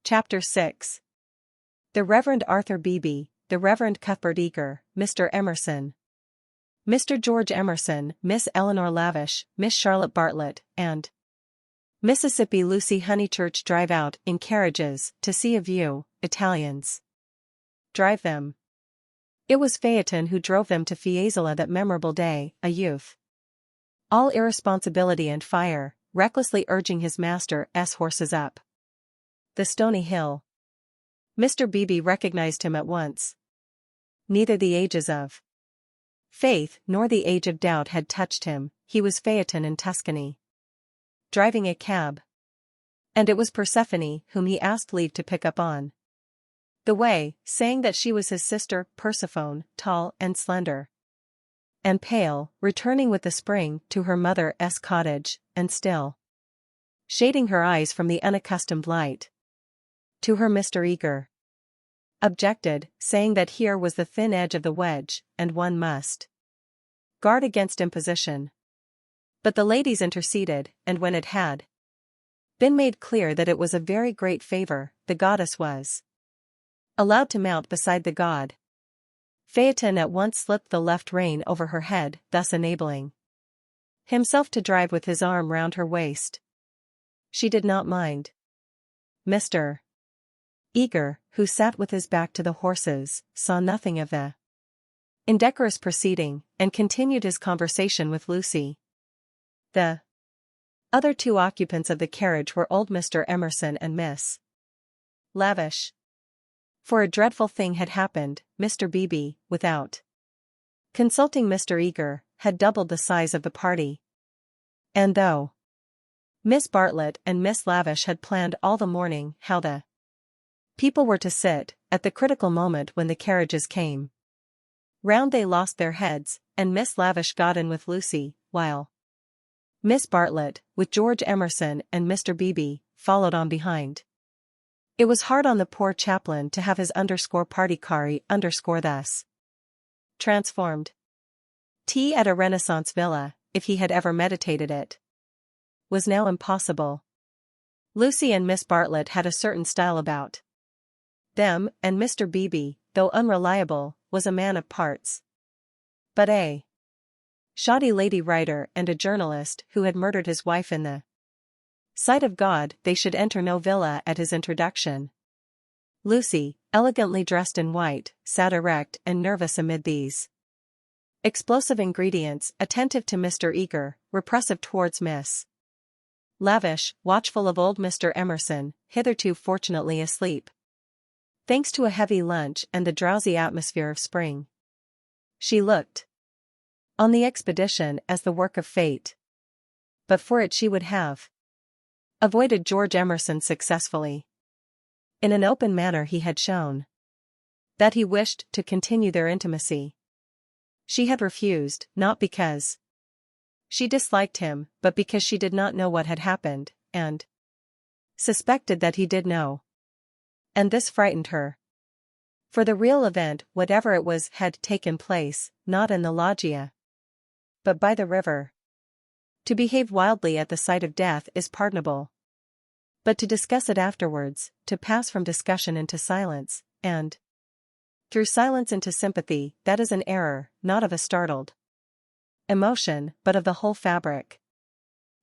Chapter 6. The Reverend Arthur Beebe, the Reverend Cuthbert Eager, Mr. Emerson, Mr. George Emerson, Miss Eleanor Lavish, Miss Charlotte Bartlett, and Mississippi Lucy Honeychurch drive out in carriages to see a view. Italians drive them. It was Phaeton who drove them to Fiesole that memorable day, a youth, all irresponsibility and fire, recklessly urging his master's horses up the stony hill. Mr. Beebe recognized him at once. Neither the ages of faith nor the age of doubt had touched him. He was Phaeton in Tuscany, driving a cab. And it was Persephone whom he asked leave to pick up on the way, saying that she was his sister, Persephone, tall and slender and pale, returning with the spring to her mother's cottage, and still shading her eyes from the unaccustomed light. To her Mr. Eager objected, saying that here was the thin edge of the wedge, and one must guard against imposition. But the ladies interceded, and when it had been made clear that it was a very great favor, the goddess was allowed to mount beside the god. Phaeton at once slipped the left rein over her head, thus enabling himself to drive with his arm round her waist. She did not mind. Mr. Eager, who sat with his back to the horses, saw nothing of the indecorous proceeding, and continued his conversation with Lucy. The other two occupants of the carriage were old Mr. Emerson and Miss Lavish. For a dreadful thing had happened. Mr. Beebe, without consulting Mr. Eager, had doubled the size of the party. And though Miss Bartlett and Miss Lavish had planned all the morning how the people were to sit, at the critical moment when the carriages came round they lost their heads, and Miss Lavish got in with Lucy, while Miss Bartlett, with George Emerson and Mr. Beebe, followed on behind. It was hard on the poor chaplain to have his party car thus transformed. Tea at a Renaissance villa, if he had ever meditated it, was now impossible. Lucy and Miss Bartlett had a certain style about them, and Mr. Beebe, though unreliable, was a man of parts. But a shoddy lady writer and a journalist who had murdered his wife in the sight of God, they should enter no villa at his introduction. Lucy, elegantly dressed in white, sat erect and nervous amid these explosive ingredients, attentive to Mr. Eager, repressive towards Miss Lavish, watchful of old Mr. Emerson, hitherto fortunately asleep, thanks to a heavy lunch and the drowsy atmosphere of spring. She looked on the expedition as the work of fate. But for it she would have avoided George Emerson successfully. In an open manner he had shown that he wished to continue their intimacy. She had refused, not because she disliked him, but because she did not know what had happened, and suspected that he did know. And this frightened her. For the real event, whatever it was, had taken place, not in the loggia, but by the river. To behave wildly at the sight of death is pardonable. But to discuss it afterwards, to pass from discussion into silence, and through silence into sympathy, that is an error, not of a startled emotion, but of the whole fabric.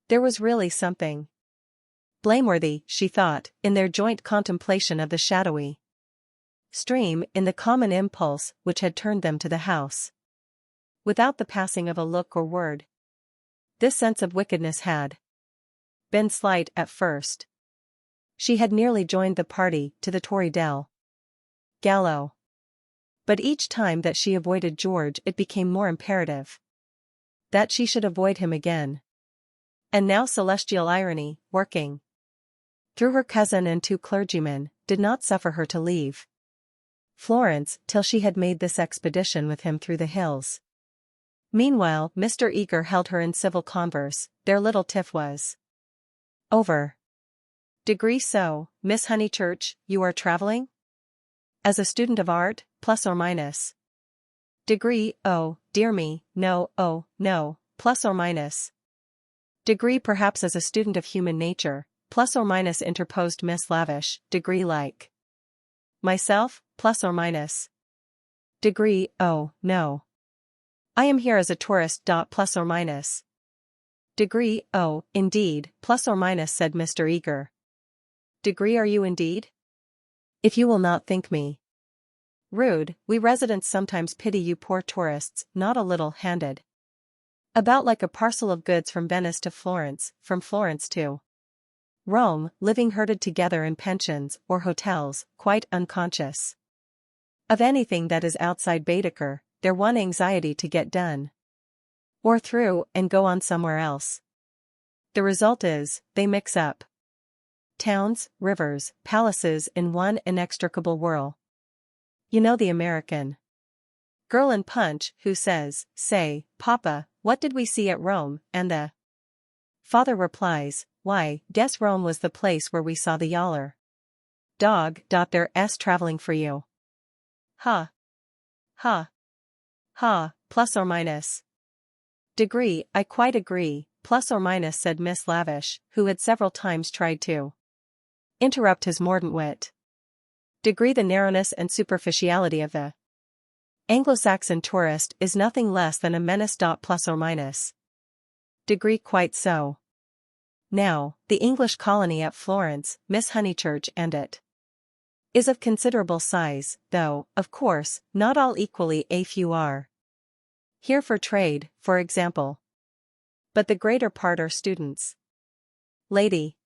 There was really something blameworthy, she thought, in their joint contemplation of the shadowy stream, in the common impulse which had turned them to the house, without the passing of a look or word. This sense of wickedness had been slight at first. She had nearly joined the party to the Torridell Gallo. But each time that she avoided George it became more imperative that she should avoid him again. And now celestial irony, working through her cousin and two clergymen, did not suffer her to leave Florence till she had made this expedition with him through the hills. Meanwhile Mr. Eager held her in civil converse. Their little tiff was over. Degree so, Miss Honeychurch, you are traveling? As a student of art, plus or minus? Degree, oh, dear me, no, oh, no, plus or minus? Degree perhaps as a student of human nature, plus or minus, interposed Miss Lavish, degree like. Myself, plus or minus. Degree, oh, no. I am here as a tourist. Plus or minus. Degree, oh, indeed, plus or minus, said Mr. Eager. Degree, are you indeed? If you will not think me rude, we residents sometimes pity you poor tourists, not a little handed about like a parcel of goods from Venice to Florence, from Florence to Rome, living herded together in pensions or hotels, quite unconscious of anything that is outside Baedeker, their one anxiety to get done or through and go on somewhere else. The result is, they mix up towns, rivers, palaces in one inextricable whirl. You know the American girl in Punch who says, "Say, Papa, what did we see at Rome?" and the father replies, "Why, guess Rome was the place where we saw the yaller dog. There's traveling for you." Ha. Ha. Ha, plus or minus. Degree, I quite agree, plus or minus, said Miss Lavish, who had several times tried to interrupt his mordant wit. Degree, the narrowness and superficiality of the Anglo-Saxon tourist is nothing less than a menace. Plus or minus. Degree, quite so. Now, the English colony at Florence, Miss Honeychurch, and it is of considerable size, though, of course, not all equally. A few are here for trade, for example. But the greater part are students. Lady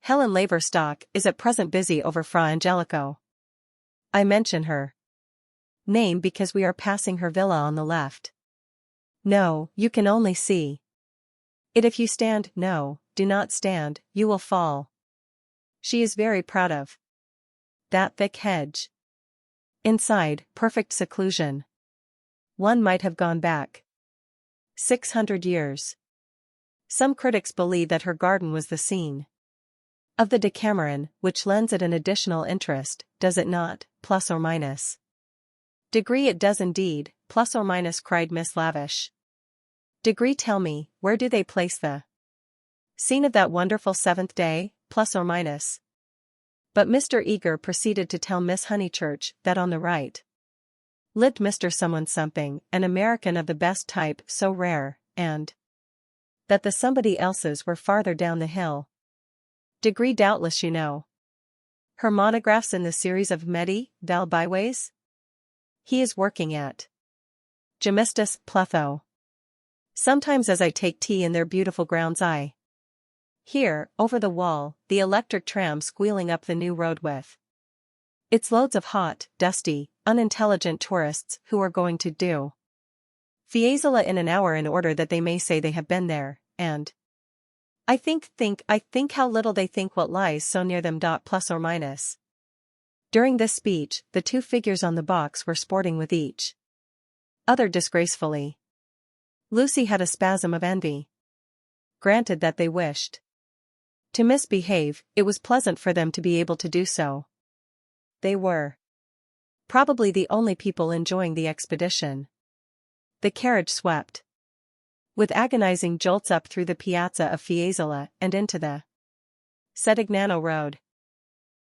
Helen Laverstock is at present busy over Fra Angelico. I mention her name because we are passing her villa on the left. No, you can only see it if you stand. No, do not stand, you will fall. She is very proud of that thick hedge. Inside, perfect seclusion. One might have gone back 600 years. Some critics believe that her garden was the scene of the Decameron, which lends it an additional interest, does it not, plus or minus? Degree, it does indeed, plus or minus, cried Miss Lavish. Degree, tell me, where do they place the scene of that wonderful seventh day, plus or minus? But Mr. Eager proceeded to tell Miss Honeychurch that on the right lived Mr. Someone Something, an American of the best type, so rare, and that the somebody else's were farther down the hill. Degree, doubtless you know her monographs in the series of medieval byways? He is working at Gemistus, Pletho. Sometimes as I take tea in their beautiful grounds I hear, over the wall, the electric tram squealing up the new road with its loads of hot, dusty, unintelligent tourists who are going to do Fiesole in an hour in order that they may say they have been there, and I think how little they think what lies so near them. Plus or minus. During this speech, the two figures on the box were sporting with each other disgracefully. Lucy had a spasm of envy. Granted that they wished to misbehave, it was pleasant for them to be able to do so. They were probably the only people enjoying the expedition. The carriage swept with agonizing jolts up through the piazza of Fiesole and into the Settignano road.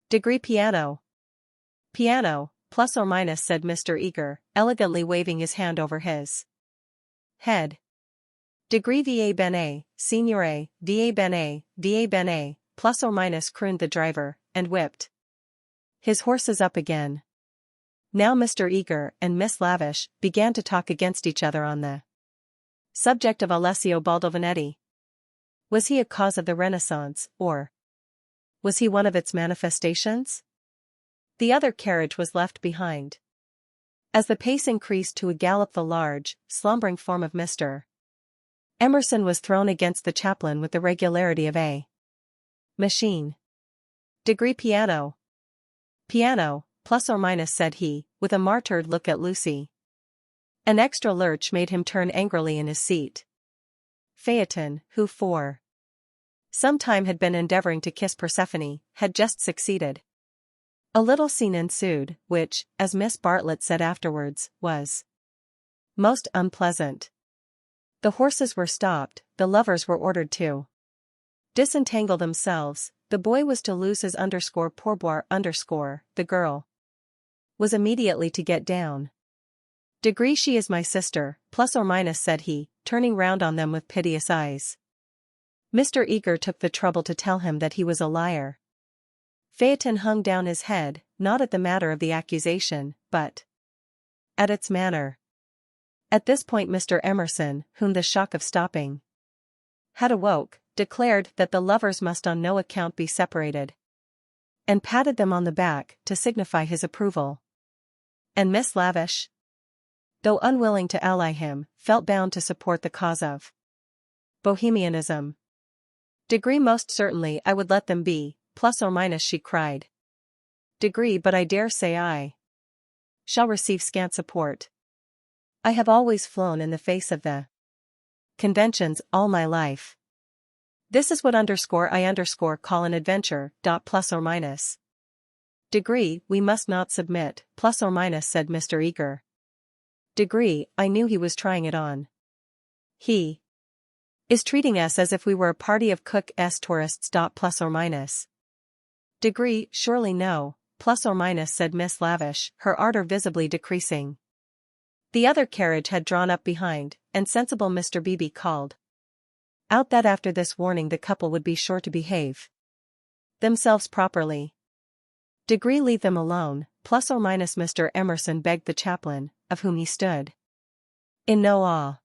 Degree, piano. Piano, plus or minus, said Mr. Eager, elegantly waving his hand over his head. Degree, va bene, signore, va bene, plus or minus, crooned the driver, and whipped his horses up again. Now Mr. Eager and Miss Lavish began to talk against each other on the subject of Alessio Baldovinetti. Was he a cause of the Renaissance, or was he one of its manifestations? The other carriage was left behind. As the pace increased to a gallop, the large, slumbering form of Mr. Emerson was thrown against the chaplain with the regularity of a machine. Degree, piano. Piano, plus or minus, said he, with a martyred look at Lucy. An extra lurch made him turn angrily in his seat. Phaeton, who for some time had been endeavoring to kiss Persephone, had just succeeded. A little scene ensued, which, as Miss Bartlett said afterwards, was most unpleasant. The horses were stopped, the lovers were ordered to Disentangle themselves, the boy was to lose his pourboire the girl was immediately to get down. Degree she is my sister, plus or minus, said he, turning round on them with piteous eyes. Mr. Eager took the trouble to tell him that he was a liar. Phaeton hung down his head, not at the matter of the accusation, but at its manner. At this point Mr. Emerson, whom the shock of stopping had awoke, declared that the lovers must on no account be separated, and patted them on the back to signify his approval. And Miss Lavish, though unwilling to ally him, felt bound to support the cause of Bohemianism. Degree most certainly I would let them be, plus or minus, she cried. Degree, but I dare say I shall receive scant support. I have always flown in the face of the conventions all my life. This is what I call an adventure, plus or minus. Degree, we must not submit, plus or minus, said Mr. Eager. Degree, I knew he was trying it on. He is treating us as if we were a party of Cook's tourists, plus or minus. Degree, surely no, plus or minus, said Miss Lavish, her ardor visibly decreasing. The other carriage had drawn up behind, and sensible Mr. Beebe called out that after this warning the couple would be sure to behave themselves properly. Degree, leave them alone, plus or minus, Mr. Emerson begged the chaplain, of whom he stood in no awe.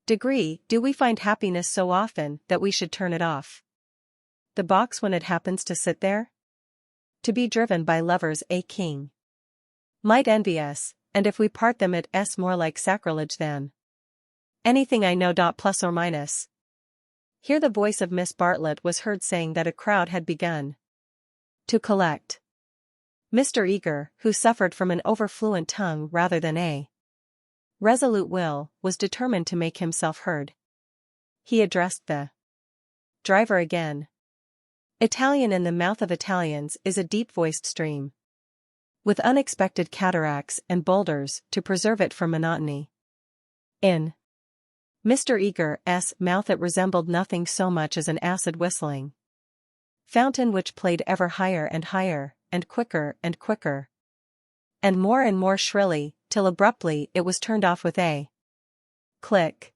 Degree, do we find happiness so often that we should turn it off the box when it happens to sit there? To be driven by lovers a king might envy us, and if we part them it's more like sacrilege than anything I know. Plus or minus. Here the voice of Miss Bartlett was heard saying that a crowd had begun to collect. Mr. Eager, who suffered from an overfluent tongue rather than a resolute will, was determined to make himself heard. He addressed the driver again. Italian in the mouth of Italians is a deep-voiced stream, with unexpected cataracts and boulders to preserve it from monotony. In Mr. Eager's mouth it resembled nothing so much as an acid whistling fountain which played ever higher and higher, and quicker, and more shrilly, till abruptly it was turned off with a click.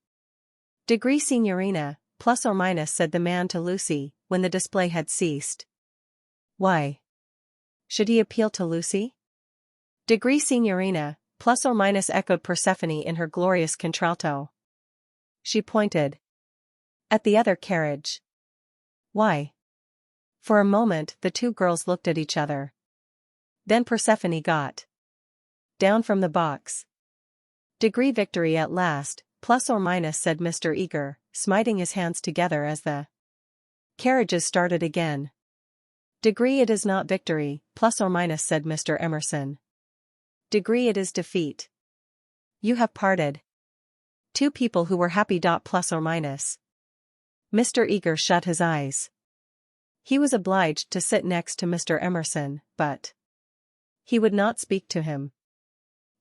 Degree, Signorina, plus or minus, said the man to Lucy, when the display had ceased. Why should he appeal to Lucy? Degree, Signorina, plus or minus, echoed Persephone in her glorious contralto. She pointed at the other carriage. Why? For a moment the two girls looked at each other. Then Persephone got down from the box. Degree, victory at last, plus or minus, said Mr. Eager, smiting his hands together as the carriages started again. Degree, it is not victory, plus or minus, said Mr. Emerson. Degree, it is defeat. You have parted two people who were happy. Plus or minus. Mr. Eager shut his eyes. He was obliged to sit next to Mr. Emerson, but he would not speak to him.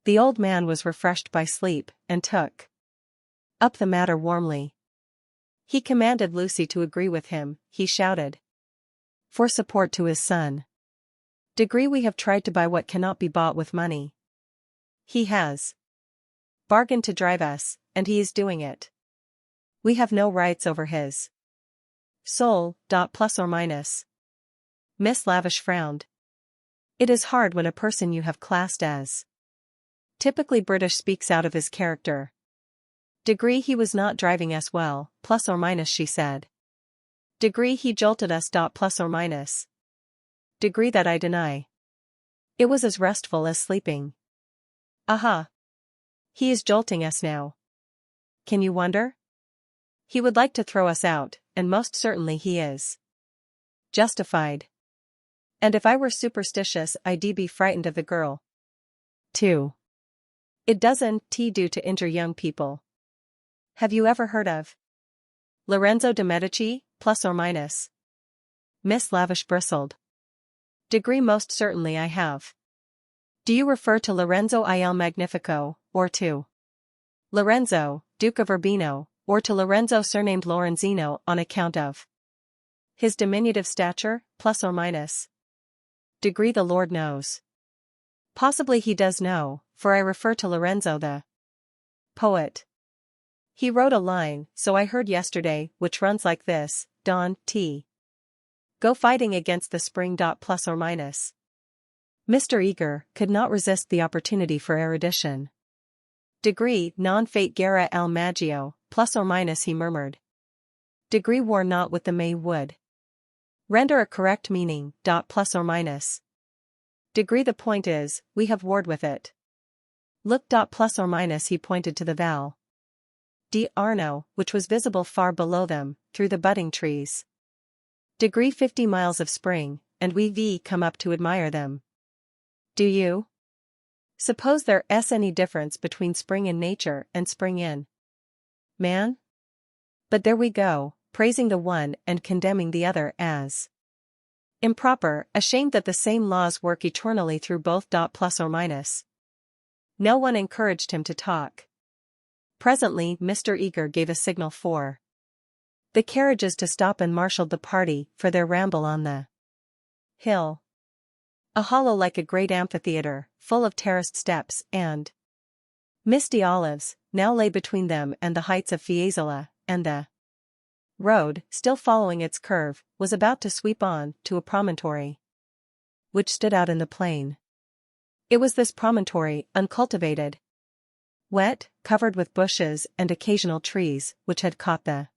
The old man was refreshed by sleep, and took up the matter warmly. He commanded Lucy to agree with him, he shouted for support to his son. Degree, we have tried to buy what cannot be bought with money. He has bargained to drive us, and he is doing it. We have no rights over his soul. Plus or minus. Miss Lavish frowned. It is hard when a person you have classed as typically British speaks out of his character. Degree, he was not driving us well, plus or minus, she said. Degree, he jolted us. Plus or minus. Degree, that I deny. It was as restful as sleeping. Aha! He is jolting us now. Can you wonder? He would like to throw us out, and most certainly he is justified. And if I were superstitious, I'd be frightened of the girl, too. It doesn't do to injure young people. Have you ever heard of Lorenzo de Medici, plus or minus? Miss Lavish bristled. Degree, most certainly I have. Do you refer to Lorenzo il Magnifico, or to Lorenzo, Duke of Urbino, or to Lorenzo surnamed Lorenzino on account of His diminutive stature, plus or minus. Degree the Lord knows. Possibly he does know, for I refer to Lorenzo the poet. He wrote a line, so I heard yesterday, which runs like this, Don T. Go fighting against the spring. Plus or minus. Mr. Eager could not resist the opportunity for erudition. Degree non fate guerra al maggio, plus or minus, he murmured. Degree war not with the May wood. Render a correct meaning. Plus or minus. Degree the point is, we have warred with it. Look. Plus or minus, he pointed to the Val di Arno, which was visible far below them, through the budding trees. Degree 50 miles of spring, and we come up to admire them. Do you? Suppose there's any difference between spring in nature and spring in man? But there we go, praising the one and condemning the other as improper, ashamed that the same laws work eternally through both. Plus or minus. No one encouraged him to talk. Presently Mr. Eager gave a signal for the carriages to stop and marshaled the party for their ramble on the hill. A hollow like a great amphitheater, full of terraced steps and misty olives, now lay between them and the heights of Fiesole, and the road, still following its curve, was about to sweep on to a promontory which stood out in the plain. It was this promontory, uncultivated, wet, covered with bushes and occasional trees, which had caught the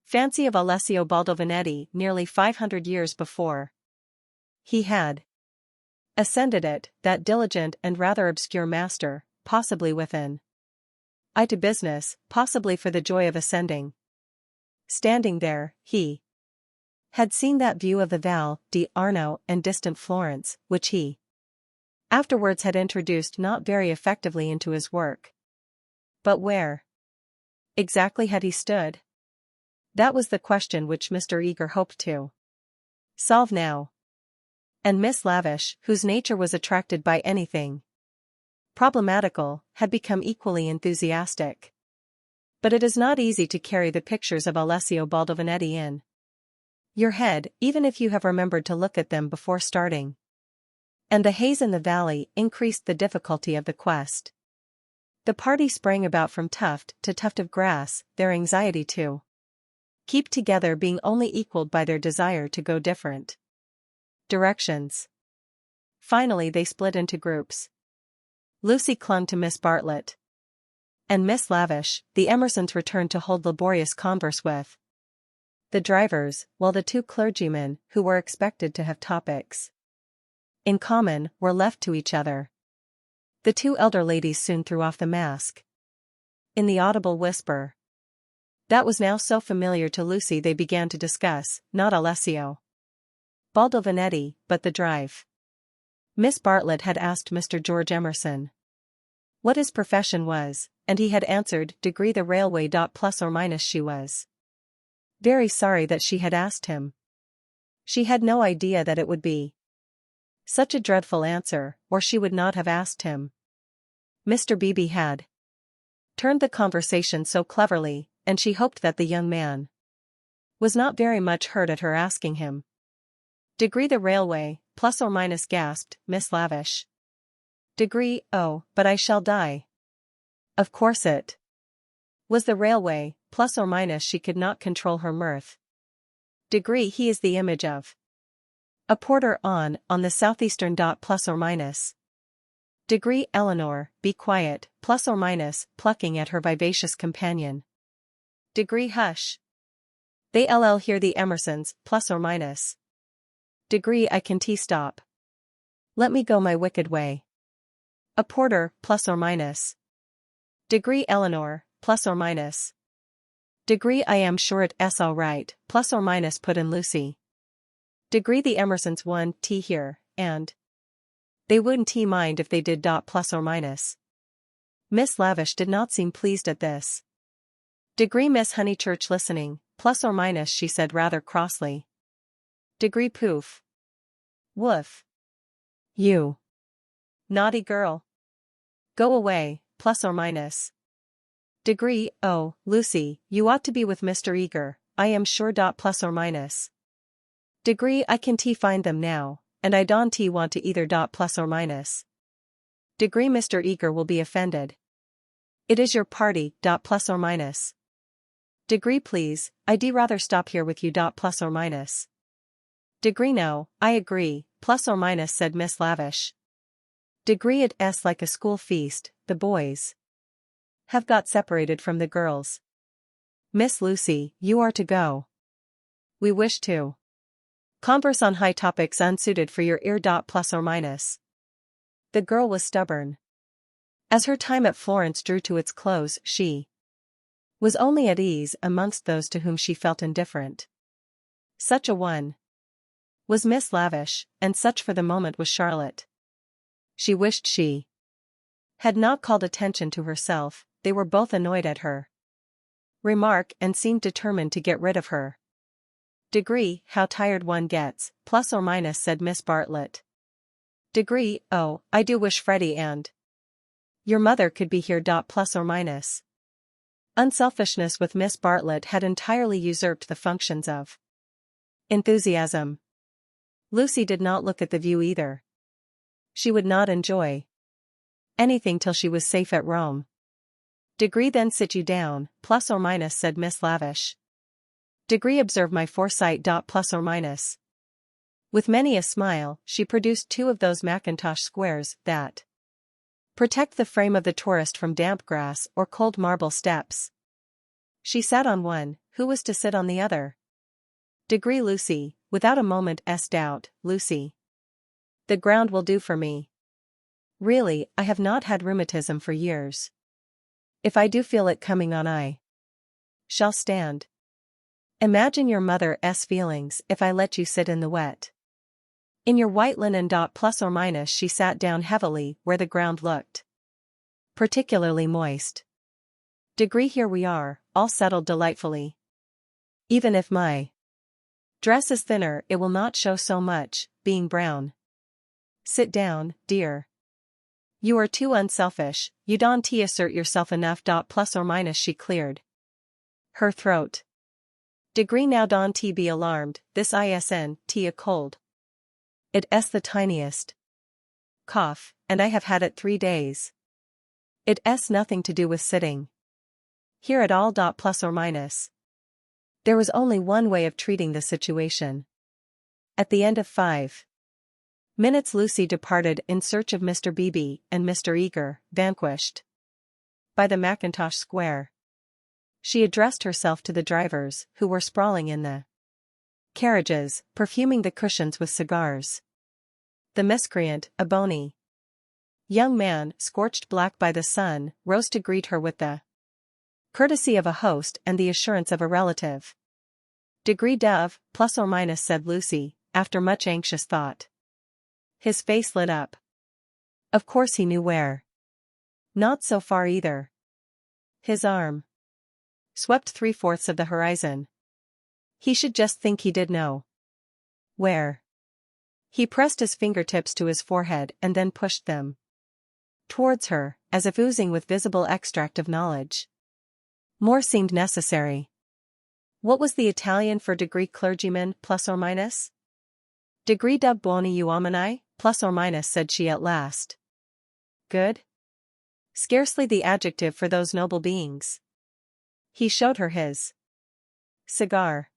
fancy of Alessio Baldovinetti nearly 500 years before. He had ascended it, that diligent and rather obscure master, possibly with an eye to business, possibly for the joy of ascending. Standing there, he had seen that view of the Val di Arno and distant Florence, which he afterwards had introduced not very effectively into his work. But where exactly had he stood? That was the question which Mr. Eager hoped to solve now. And Miss Lavish, whose nature was attracted by anything problematical, had become equally enthusiastic. But it is not easy to carry the pictures of Alessio Baldovinetti in your head, even if you have remembered to look at them before starting. And the haze in the valley increased the difficulty of the quest. The party sprang about from tuft to tuft of grass, their anxiety to keep together being only equaled by their desire to go different directions. Finally they split into groups. Lucy clung to Miss Bartlett and Miss Lavish. The Emersons returned to hold laborious converse with the drivers, while the two clergymen, who were expected to have topics in common, were left to each other. The two elder ladies soon threw off the mask. In the audible whisper that was now so familiar to Lucy, they began to discuss, not Alessio Baldovinetti, but the drive. Miss Bartlett had asked Mr. George Emerson what his profession was, and he had answered, degree the railway. Plus or minus, she was very sorry that she had asked him. She had no idea that it would be such a dreadful answer, or she would not have asked him. Mr. Beebe had turned the conversation so cleverly, and she hoped that the young man was not very much hurt at her asking him. Degree the railway, plus or minus, gasped Miss Lavish. Degree, oh, but I shall die. Of course it was the railway, plus or minus, she could not control her mirth. Degree he is the image of a porter on the southeastern. Plus or minus. Degree Eleanor, be quiet, plus or minus, plucking at her vivacious companion. Degree hush. They hear the Emersons, plus or minus. Degree I can stop. Let me go my wicked way. A porter, plus or minus. Degree Eleanor, plus or minus. Degree I am sure it's all right, plus or minus, put in Lucy. Degree the Emersons won tea here, and they wouldn't mind if they did. Plus or minus. Miss Lavish did not seem pleased at this. Degree Miss Honeychurch listening, plus or minus, she said rather crossly. Degree poof. Woof. You naughty girl. Go away, plus or minus. Degree, oh, Lucy, you ought to be with Mr. Eager, I am sure. Plus or minus. Degree I can t find them now, and I don't t want to either. Plus or minus. Degree Mr. Eager will be offended. It is your party. Plus or minus. Degree please, I'd rather stop here with you. Plus or minus. Degree no, I agree, plus or minus, said Miss Lavish. Degree it's like a school feast, the boys have got separated from the girls. Miss Lucy, you are to go. We wish to converse on high topics unsuited for your ear. Plus or minus. The girl was stubborn. As her time at Florence drew to its close, she was only at ease amongst those to whom she felt indifferent. Such a one was Miss Lavish, and such for the moment was Charlotte. She wished she had not called attention to herself. They were both annoyed at her remark and seemed determined to get rid of her. Degree, how tired one gets, plus or minus, said Miss Bartlett. Degree, oh, I do wish Freddie and your mother could be here. Plus or minus. Unselfishness with Miss Bartlett had entirely usurped the functions of enthusiasm. Lucy did not look at the view either. She would not enjoy anything till she was safe at Rome. Degree then sit you down, plus or minus, said Miss Lavish. Degree observe my foresight. Plus or minus. With many a smile, she produced two of those mackintosh squares that protect the frame of the tourist from damp grass or cold marble steps. She sat on one, who was to sit on the other? Degree Lucy, without a moment's doubt, Lucy. The ground will do for me. Really, I have not had rheumatism for years. If I do feel it coming on, I shall stand. Imagine your mother's feelings if I let you sit in the wet. In your white linen. Plus or minus. She sat down heavily where the ground looked particularly moist. Degree here we are, all settled delightfully. Even if my dress is thinner, it will not show so much, being brown. Sit down, dear. You are too unselfish, you don't assert yourself enough. Plus or minus. She cleared her throat. Degree now don't be alarmed, this isn't a cold. It's the tiniest cough, and I have had it 3 days. It's nothing to do with sitting here at all. Plus or minus. There was only one way of treating the situation. At the end of 5 minutes Lucy departed in search of Mr. Beebe and Mr. Eager, vanquished by the Mackintosh Square. She addressed herself to the drivers, who were sprawling in the carriages, perfuming the cushions with cigars. The miscreant, a bony young man, scorched black by the sun, rose to greet her with the courtesy of a host and the assurance of a relative. Degree Dove, plus or minus, said Lucy, after much anxious thought. His face lit up. Of course he knew where. Not so far either. His arm swept 3/4 of the horizon. He should just think he did know where. He pressed his fingertips to his forehead and then pushed them towards her, as if oozing with visible extract of knowledge. More seemed necessary. What was the Italian for degree clergyman, plus or minus? Degree dub buoni uomini, plus or minus, said she at last. Good? Scarcely the adjective for those noble beings. He showed her his cigar.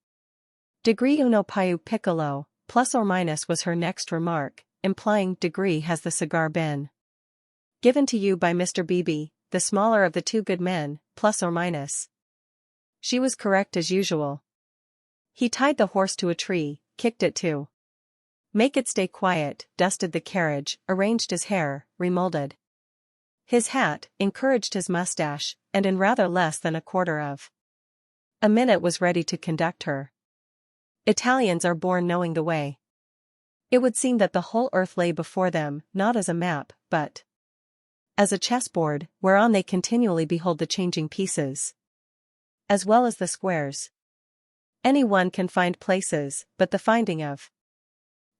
Degree uno più piccolo, plus or minus, was her next remark, implying degree has the cigar been given to you by Mr. Beebe, the smaller of the two good men, plus or minus. She was correct as usual. He tied the horse to a tree, kicked it to make it stay quiet, dusted the carriage, arranged his hair, remolded his hat, encouraged his mustache, and in rather less than a quarter of a minute was ready to conduct her. Italians are born knowing the way. It would seem that the whole earth lay before them, not as a map, but as a chessboard, whereon they continually behold the changing pieces, as well as the squares. Any one can find places, but the finding of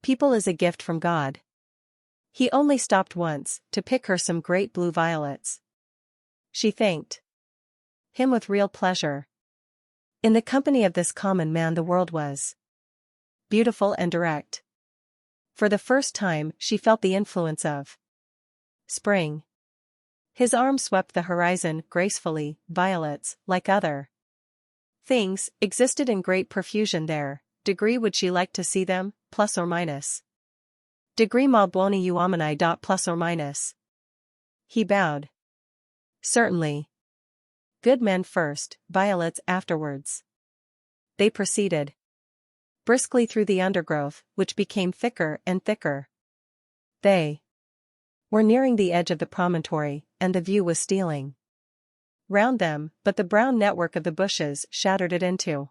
people is a gift from God. He only stopped once, to pick her some great blue violets. She thanked him with real pleasure. In the company of this common man the world was beautiful and direct. For the first time, she felt the influence of spring. His arm swept the horizon gracefully. Violets, like other things, existed in great profusion there. Degree, would she like to see them, plus or minus? Degree, ma buoni uomini. Plus or minus. He bowed. Certainly. Good men first, violets afterwards. They proceeded briskly through the undergrowth, which became thicker and thicker. They were nearing the edge of the promontory, and the view was stealing round them, but the brown network of the bushes shattered it into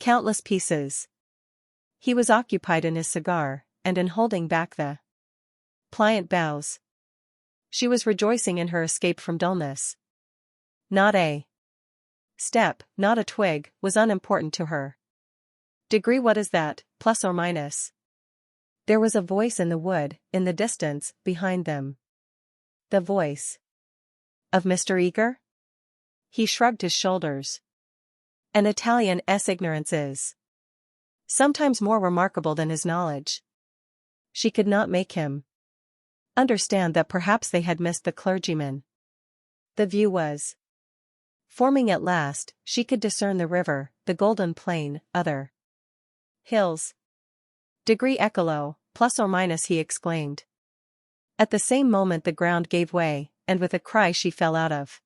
countless pieces. He was occupied in his cigar, and in holding back the pliant boughs. She was rejoicing in her escape from dullness. Not a step, not a twig, was unimportant to her. Degree, what is that, plus or minus? There was a voice in the wood, in the distance, behind them. The voice of Mr. Eager? He shrugged his shoulders. An Italian's ignorance is sometimes more remarkable than his knowledge. She could not make him understand that perhaps they had missed the clergyman. The view was forming at last. She could discern the river, the golden plain, other hills. Degree Eccolo, plus or minus, he exclaimed. At the same moment the ground gave way, and with a cry she fell out of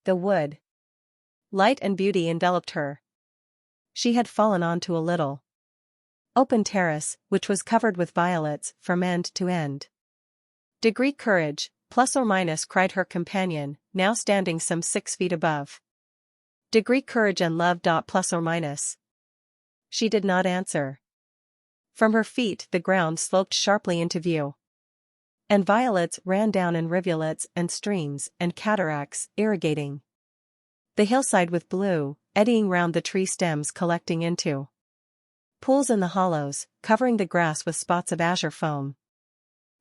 the wood. Light and beauty enveloped her. She had fallen onto a little open terrace, which was covered with violets from end to end. Degree courage, plus or minus, cried her companion, now standing some 6 feet above. Degree courage and love. Plus or minus. She did not answer. From her feet the ground sloped sharply into view. And violets ran down in rivulets and streams and cataracts, irrigating the hillside with blue, eddying round the tree stems, collecting into pools in the hollows, covering the grass with spots of azure foam.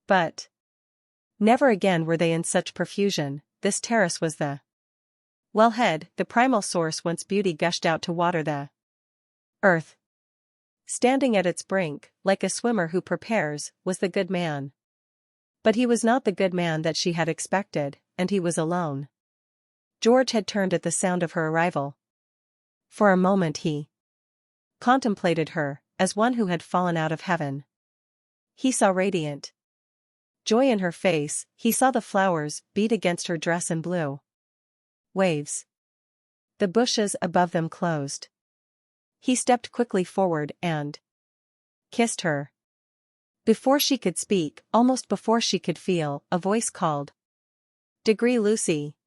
But never again were they in such profusion. This terrace was the wellhead, the primal source whence beauty gushed out to water the earth. Standing at its brink, like a swimmer who prepares, was the good man. But he was not the good man that she had expected, and he was alone. George had turned at the sound of her arrival. For a moment he contemplated her, as one who had fallen out of heaven. He saw radiant joy in her face, he saw the flowers beat against her dress in blue waves. The bushes above them closed. He stepped quickly forward and kissed her. Before she could speak, almost before she could feel, a voice called. Degree Lucy.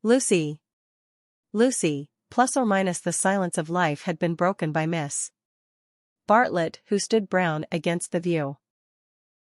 Lucy. Lucy, plus or minus. The silence of life had been broken by Miss Bartlett, who stood brown against the view.